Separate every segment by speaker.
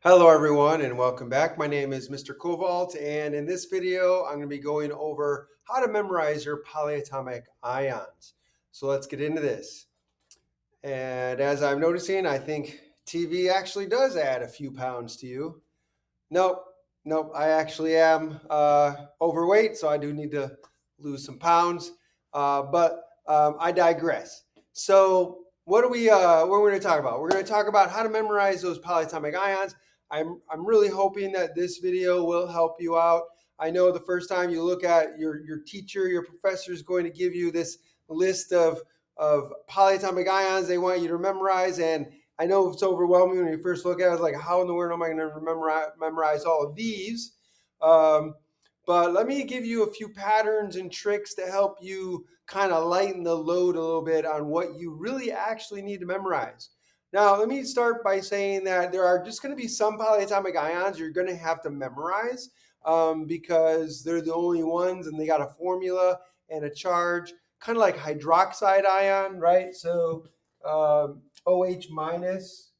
Speaker 1: Hello everyone and welcome back. My name is Mr. Cobalt and in this video I'm going to be going over how to memorize your polyatomic ions. So let's get into this. And as I'm noticing, I think TV actually does add a few pounds to you. Nope, nope, I actually am overweight, so I do need to lose some pounds. But I digress. So what are we going to talk about? We're going to talk about how to memorize those polyatomic ions. I'm really hoping that this video will help you out. I know the first time you look at your teacher, your professor is going to give you this list of polyatomic ions they want you to memorize, and I know it's overwhelming when you first look at it. It's like, how in the world am I going to memorize all of these? Um, but let me give you a few patterns and tricks to help you kind of lighten the load a little bit on what you really actually need to memorize. Now, let me start by saying that there are just going to be some polyatomic ions you're going to have to memorize because they're the only ones and they got a formula and a charge, kind of like hydroxide ion, right? So OH minus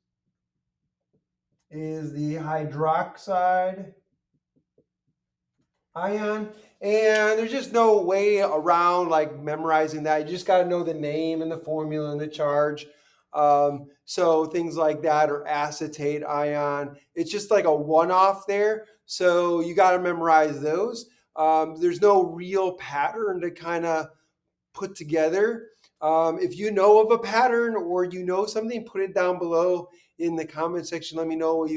Speaker 1: is the hydroxide ion. And there's just no way around like memorizing that. You just got to know the name and the formula and the charge. So things like that, or acetate ion. It's just like a one-off there. So you got to memorize those. There's no real pattern to kind of put together. If you know of a pattern or you know something, put it down below in the comment section. Let me know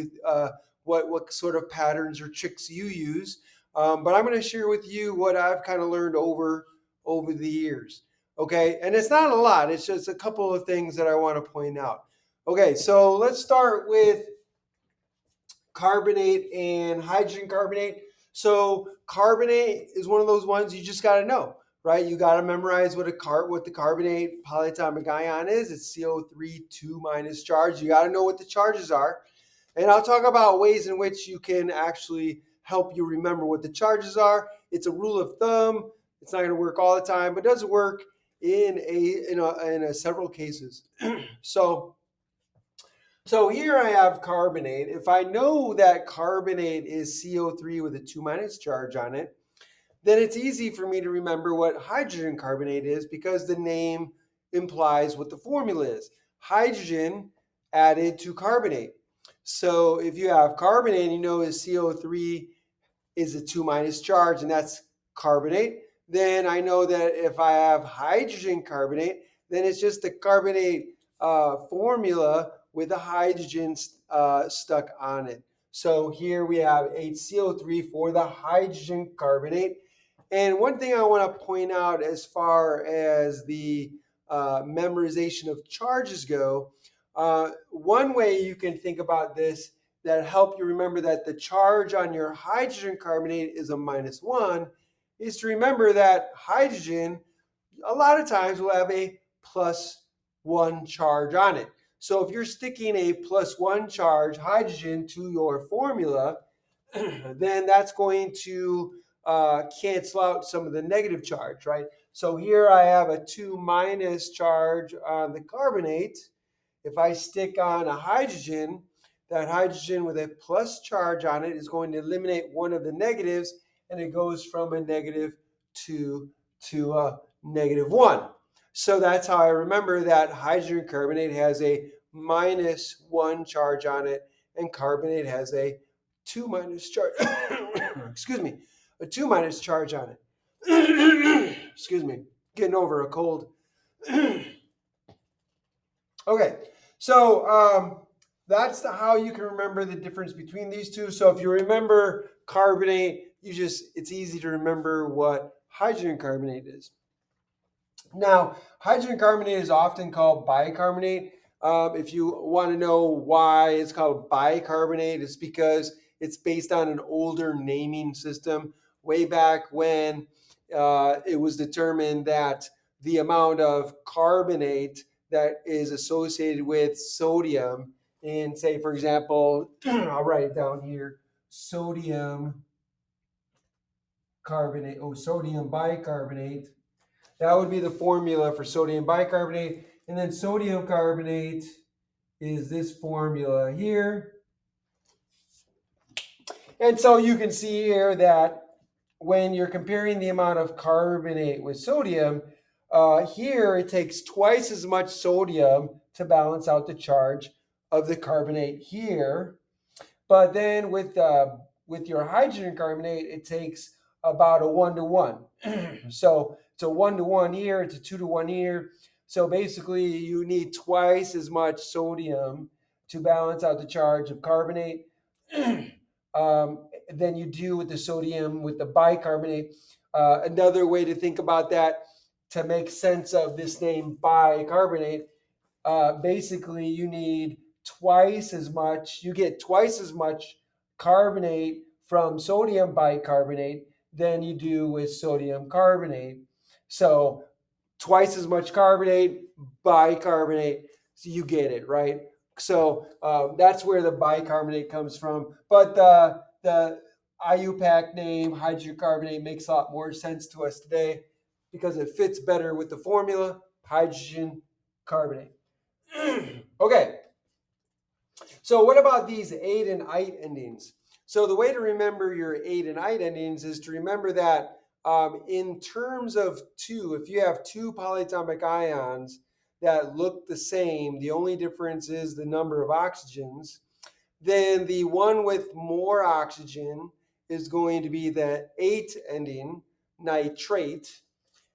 Speaker 1: what sort of patterns or tricks you use. But I'm going to share with you what I've kind of learned over the years. Okay, and it's not a lot. It's just a couple of things that I want to point out. Okay, so let's start with carbonate and hydrogen carbonate. So carbonate is one of those ones you just got to know, right? You got to memorize what the carbonate polyatomic ion is. It's CO3 2 minus charge. You got to know what the charges are. And I'll talk about ways in which you can actually help you remember what the charges are. It's a rule of thumb. It's not going to work all the time, but it does work in several cases. so so here I have carbonate. If I know that carbonate is CO3 with a 2 minus charge on it, then it's easy for me to remember what hydrogen carbonate is because the name implies what the formula is. Hydrogen added to carbonate. So if you have carbonate, you know is CO3 is a 2 minus charge, and that's carbonate. Then I know that if I have hydrogen carbonate, then it's just the carbonate formula with the hydrogen stuck on it. So here we have HCO3 for the hydrogen carbonate. And one thing I want to point out as far as the memorization of charges go, one way you can think about this that help you remember that the charge on your hydrogen carbonate is a -1 is to remember that hydrogen a lot of times will have a +1 charge on it. So if you're sticking a +1 charge hydrogen to your formula, then that's going to cancel out some of the negative charge, right? So here I have a 2 minus charge on the carbonate. If I stick on a hydrogen, that hydrogen with a plus charge on it is going to eliminate one of the negatives, and it goes from a -2 to a -1. So that's how I remember that hydrogen carbonate has a -1 charge on it, and carbonate has a 2 minus charge. Excuse me, a 2 minus charge on it. Excuse me, getting over a cold. Okay, so that's how you can remember the difference between these two. So if you remember carbonate, it's easy to remember what hydrogen carbonate is. Now, hydrogen carbonate is often called bicarbonate. If you want to know why it's called bicarbonate, it's because it's based on an older naming system way back when it was determined that the amount of carbonate that is associated with sodium in, say, for example, I'll write it down here, sodium carbonate, sodium bicarbonate. That would be the formula for sodium bicarbonate. And then sodium carbonate is this formula here. And so you can see here that when you're comparing the amount of carbonate with sodium, here it takes twice as much sodium to balance out the charge of the carbonate here. But then with your hydrogen carbonate, it takes about a 1-to-1. So it's a 1-to-1 here, it's a 2-to-1 here. So basically, you need twice as much sodium to balance out the charge of carbonate than you do with the sodium with the bicarbonate. Another way to think about that to make sense of this name bicarbonate, basically you need twice as much, you get twice as much carbonate from sodium bicarbonate than you do with sodium carbonate. So twice as much carbonate, bicarbonate, so you get it, right? So that's where the bicarbonate comes from. But the IUPAC name, hydrogen carbonate, makes a lot more sense to us today because it fits better with the formula, hydrogen carbonate. Okay, so what about these ate and ite endings? So the way to remember your ate and ite endings is to remember that in terms of two, if you have two polyatomic ions that look the same, the only difference is the number of oxygens, then the one with more oxygen is going to be the ate ending, nitrate,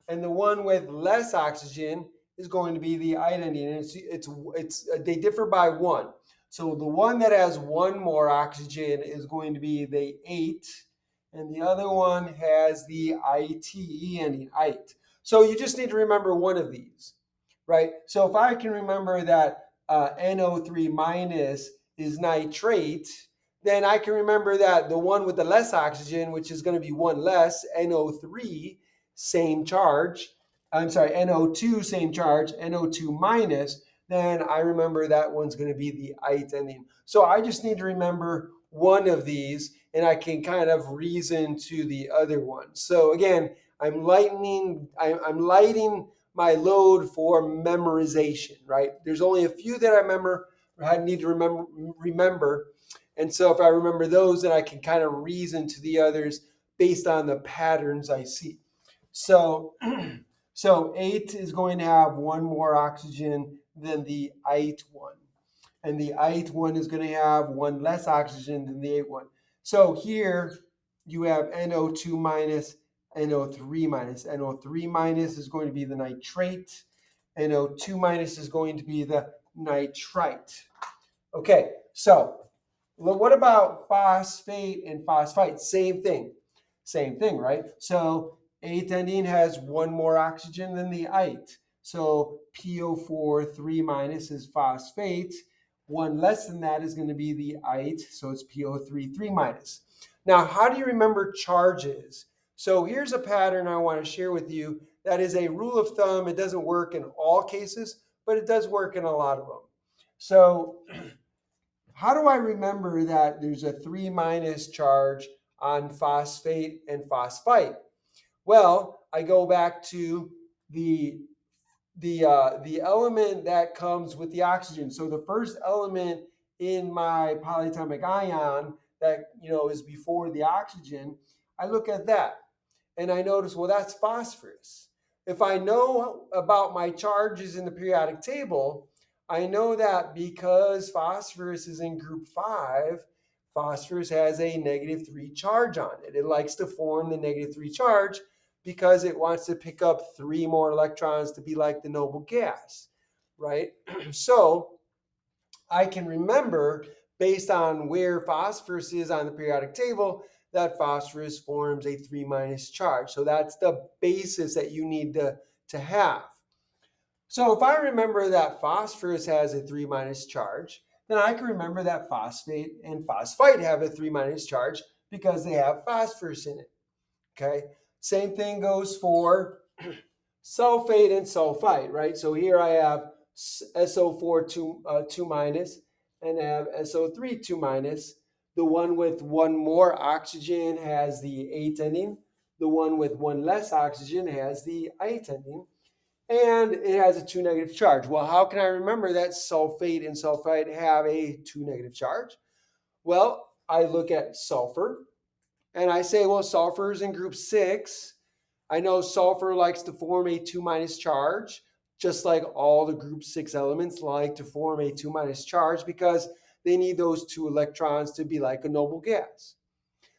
Speaker 1: and the one with less oxygen is going to be the ite ending. And they differ by one. So the one that has one more oxygen is going to be the ate, and the other one has the ite ending, ite. So you just need to remember one of these, right? So if I can remember that NO3 minus is nitrate, then I can remember that the one with the less oxygen, which is going to be one less, NO3, same charge. I'm sorry, NO2, same charge, NO2 minus, then I remember that one's going to be the ite ending. So I just need to remember one of these, and I can kind of reason to the other one. So again, I'm lighting my load for memorization, right? There's only a few that I need to remember. And so if I remember those, then I can kind of reason to the others based on the patterns I see. So, so ate is going to have one more oxygen than the ite one. And the ite one is going to have one less oxygen than the ate one. So here you have NO2 minus, NO3 minus. NO3 minus is going to be the nitrate. NO2 minus is going to be the nitrite. Okay, so what about phosphate and phosphite? Same thing, right? So ate ending has one more oxygen than the ite. So PO4 3 minus is phosphate. One less than that is going to be the ite, so it's PO3 3 minus. Now, how do you remember charges? So here's a pattern I want to share with you that is a rule of thumb. It doesn't work in all cases, but it does work in a lot of them. So how do I remember that there's a 3 minus charge on phosphate and phosphite? Well, I go back to the element that comes with the oxygen. So the first element in my polyatomic ion that is before the oxygen, I look at that and I notice, well, that's phosphorus. If I know about my charges in the periodic table, I know that because phosphorus is in group 5, phosphorus has a -3 charge on it. It likes to form the -3 charge because it wants to pick up 3 more electrons to be like the noble gas, right? So I can remember, based on where phosphorus is on the periodic table, that phosphorus forms a 3 minus charge. So that's the basis that you need to have. So if I remember that phosphorus has a 3 minus charge, then I can remember that phosphate and phosphite have a 3 minus charge because they have phosphorus in it. Okay. Same thing goes for sulfate and sulfite, right? So here I have SO4 2 minus and I have SO3 2 minus. The one with one more oxygen has the ate ending. The one with one less oxygen has the ite ending. And it has a 2 negative charge. Well, how can I remember that sulfate and sulfite have a 2 negative charge? Well, I look at sulfur and I say, well, sulfur is in group 6. I know sulfur likes to form a 2 minus charge, just like all the group 6 elements like to form a 2 minus charge because they need those 2 electrons to be like a noble gas.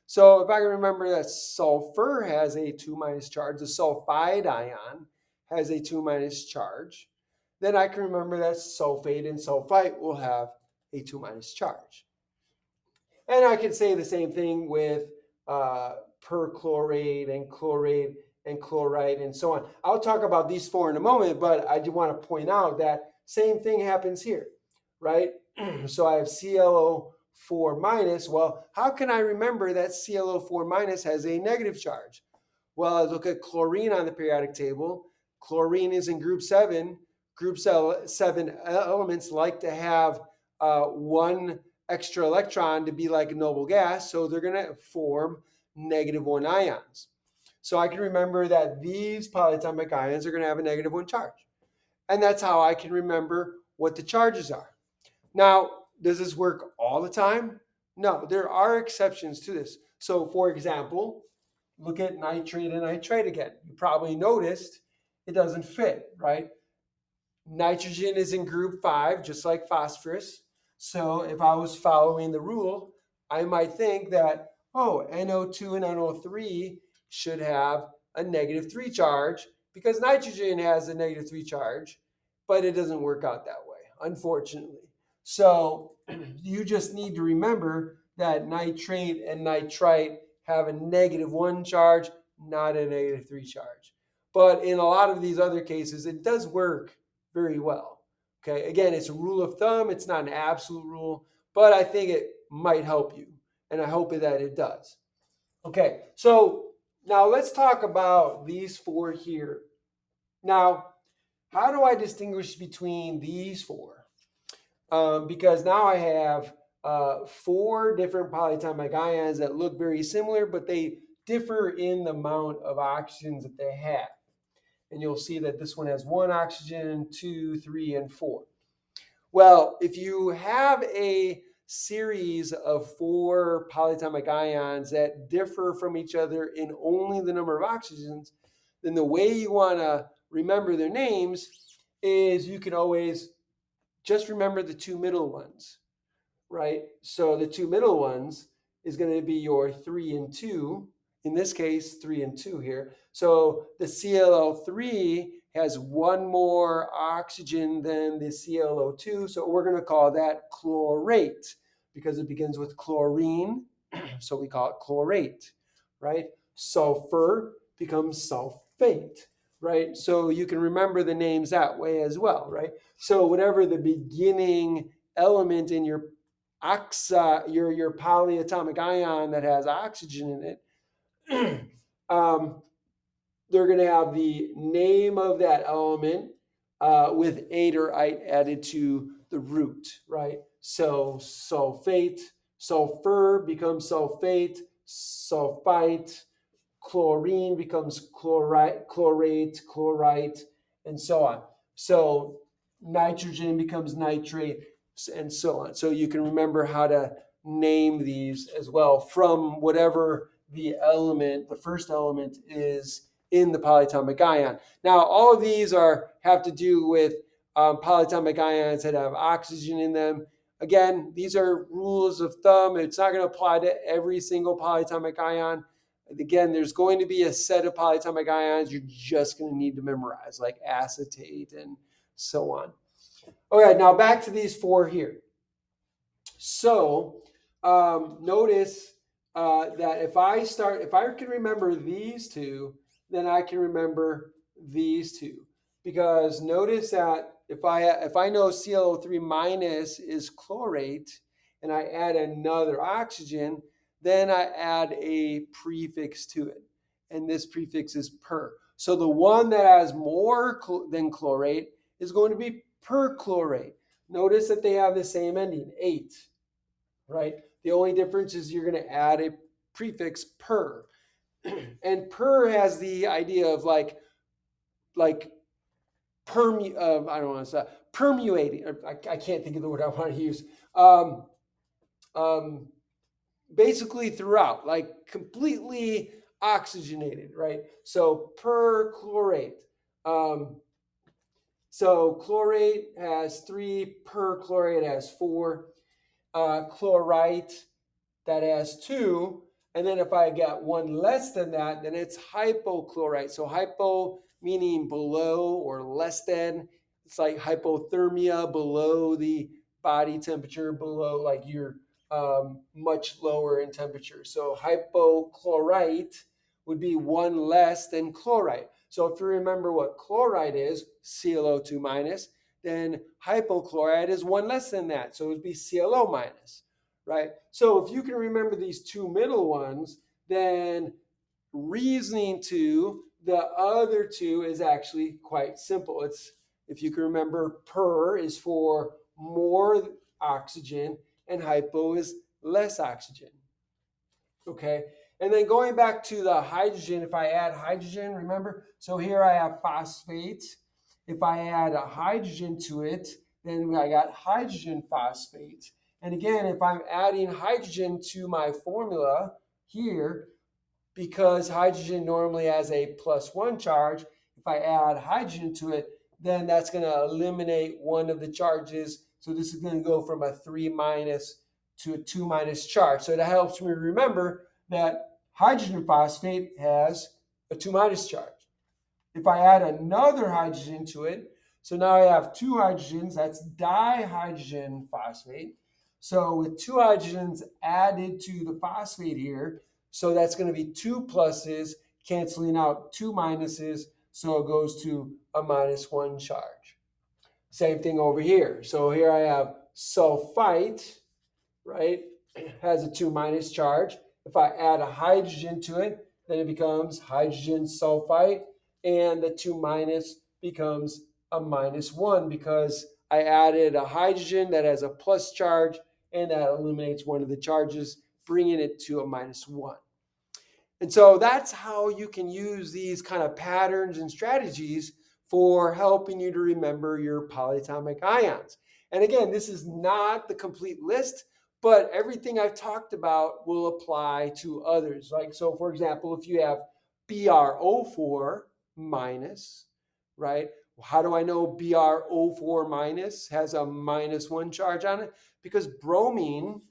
Speaker 1: So if I can remember that sulfur has a 2 minus charge, the sulfide ion has a 2 minus charge, then I can remember that sulfate and sulfite will have a 2 minus charge. And I can say the same thing with perchlorate and chlorate and chloride and so on. I'll talk about these 4 in a moment, but I do want to point out that same thing happens here, right? So I have ClO4 minus. Well, how can I remember that ClO4 minus has a negative charge? Well, I look at chlorine on the periodic table. Chlorine is in group 7. Group 7 elements like to have 1 extra electron to be like a noble gas, so they're going to form -1 ions. So I can remember that these polyatomic ions are going to have a -1 charge. And that's how I can remember what the charges are. Now, does this work all the time? No, there are exceptions to this. So for example, look at nitrate and nitrite again. You probably noticed it doesn't fit, right? Nitrogen is in group 5, just like phosphorus. So if I was following the rule, I might think that, oh, NO2 and NO3 should have a -3 charge because nitrogen has a -3 charge, but it doesn't work out that way, unfortunately. So you just need to remember that nitrate and nitrite have a -1 charge, not a -3 charge. But in a lot of these other cases, it does work very well. Okay, again, it's a rule of thumb. It's not an absolute rule, but I think it might help you, and I hope that it does. Okay, so now let's talk about these 4 here. Now, how do I distinguish between these 4? Because now I have 4 different polyatomic ions that look very similar, but they differ in the amount of oxygens that they have. And you'll see that this one has 1 oxygen, 2, 3, and 4. Well, if you have a series of 4 polyatomic ions that differ from each other in only the number of oxygens, then the way you want to remember their names is you can always just remember the 2 middle ones, right? So the 2 middle ones is going to be your 3 and 2. In this case, 3 and 2 here. So the ClO3 has 1 more oxygen than the ClO2. So we're going to call that chlorate because it begins with chlorine. So we call it chlorate, right? Sulfur becomes sulfate, right? So you can remember the names that way as well, right? So whatever the beginning element in your your polyatomic ion that has oxygen in it, they're going to have the name of that element with ate or ite added to the root, right? So sulfate, sulfur becomes sulfate, sulfite, chlorine becomes chlorite, chlorite, and so on. So nitrogen becomes nitrate, and so on. So you can remember how to name these as well from whatever the element, the first element is in the polyatomic ion. Now, all of these have to do with polyatomic ions that have oxygen in them. Again, these are rules of thumb. It's not going to apply to every single polyatomic ion. Again, there's going to be a set of polyatomic ions you're just going to need to memorize, like acetate and so on. Okay, now back to these 4 here. So notice that if I can remember these 2, then I can remember these 2. Because notice that if I know ClO3 minus is chlorate and I add another oxygen, then I add a prefix to it. And this prefix is per. So the one that has more than chlorate is going to be perchlorate. Notice that they have the same ending, ate, right? The only difference is you're going to add a prefix per. And per has the idea of like I don't want to say permuating. I can't think of the word I want to use. basically throughout, like completely oxygenated, right? So perchlorate. Um, so chlorate has 3, perchlorate has 4, chlorite that has 2. And then if I get one less than that, then it's hypochlorite. So hypo meaning below or less than. It's like hypothermia, below the body temperature, below, like you're much lower in temperature. So hypochlorite would be one less than chlorite. So if you remember what chloride is, ClO2 minus, then hypochlorite is one less than that. So it would be ClO minus, right? So if you can remember these two middle ones, then reasoning to the other two is actually quite simple. It's, if you can remember, per is for more oxygen and hypo is less oxygen. Okay, and then going back to the hydrogen, if I add hydrogen, remember, so here I have phosphate. If I add a hydrogen to it, then I got hydrogen phosphate. And again, if I'm adding hydrogen to my formula here, because hydrogen normally has a +1 charge, if I add hydrogen to it, then that's going to eliminate one of the charges. So this is going to go from a 3 minus to a 2 minus charge. So that helps me remember that hydrogen phosphate has a 2 minus charge. If I add another hydrogen to it, so now I have 2 hydrogens, that's dihydrogen phosphate. So with 2 hydrogens added to the phosphate here, so that's going to be 2 pluses canceling out 2 minuses, so it goes to a -1 charge. Same thing over here. So here I have sulfite, right, has a 2 minus charge. If I add a hydrogen to it, then it becomes hydrogen sulfite, and the 2 minus becomes a -1 because I added a hydrogen that has a plus charge, and that eliminates one of the charges, bringing it to a -1. And so that's how you can use these kind of patterns and strategies for helping you to remember your polyatomic ions. And again, this is not the complete list, but everything I've talked about will apply to others. Like, so for example, if you have BrO4 minus, right? How do I know BrO4 minus has a -1 charge on it? Because bromine,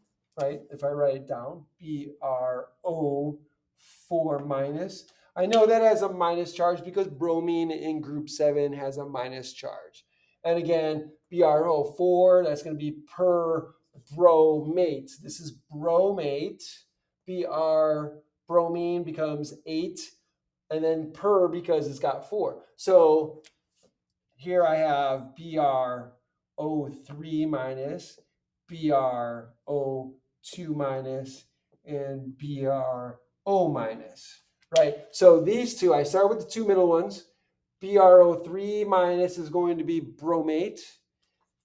Speaker 1: right? If I write it down, BrO4 minus. I know that has a minus charge because bromine in group 7 has a minus charge. And again, BrO4, that's going to be per bromate. This is bromate. Bromine becomes 8, and then per because it's got 4. So here I have BrO3 minus, BrO2 minus, and BrO minus, right? So these two, I start with the two middle ones. BrO3 minus is going to be bromate.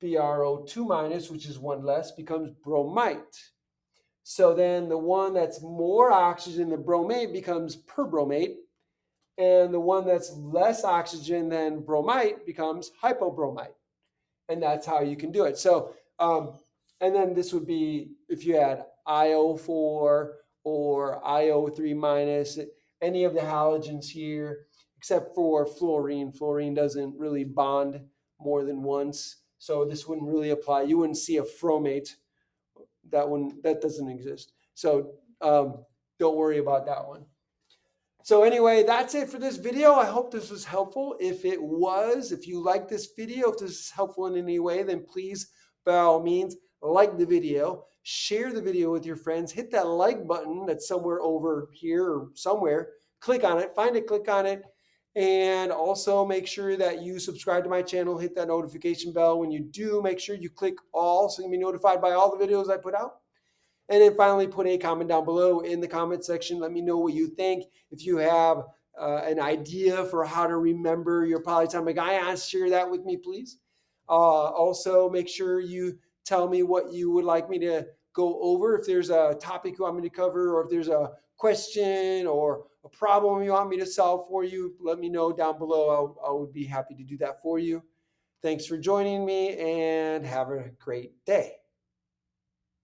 Speaker 1: BrO2 minus, which is one less, becomes bromite. So then the one that's more oxygen than bromate becomes perbromate. And the one that's less oxygen than bromite becomes hypobromite. And that's how you can do it. So, and then this would be if you had IO4 or IO3 minus, any of the halogens here, except for fluorine. Fluorine doesn't really bond more than once. So this wouldn't really apply. You wouldn't see a fromate. That doesn't exist. So don't worry about that one. So anyway, that's it for this video. I hope this was helpful. If it was, if you like this video, if this is helpful in any way, then please, by all means, like the video, share the video with your friends, hit that like button that's somewhere over here or somewhere, click on it, find it, click on it, and also make sure that you subscribe to my channel, hit that notification bell. When you do, make sure you click all so you can be notified by all the videos I put out. And then finally, put a comment down below in the comment section. Let me know what you think. If you have an idea for how to remember your polyatomic ions, share that with me, please. Also, make sure you tell me what you would like me to go over. If there's a topic you want me to cover, or if there's a question or a problem you want me to solve for you, let me know down below. I would be happy to do that for you. Thanks for joining me, and have a great day.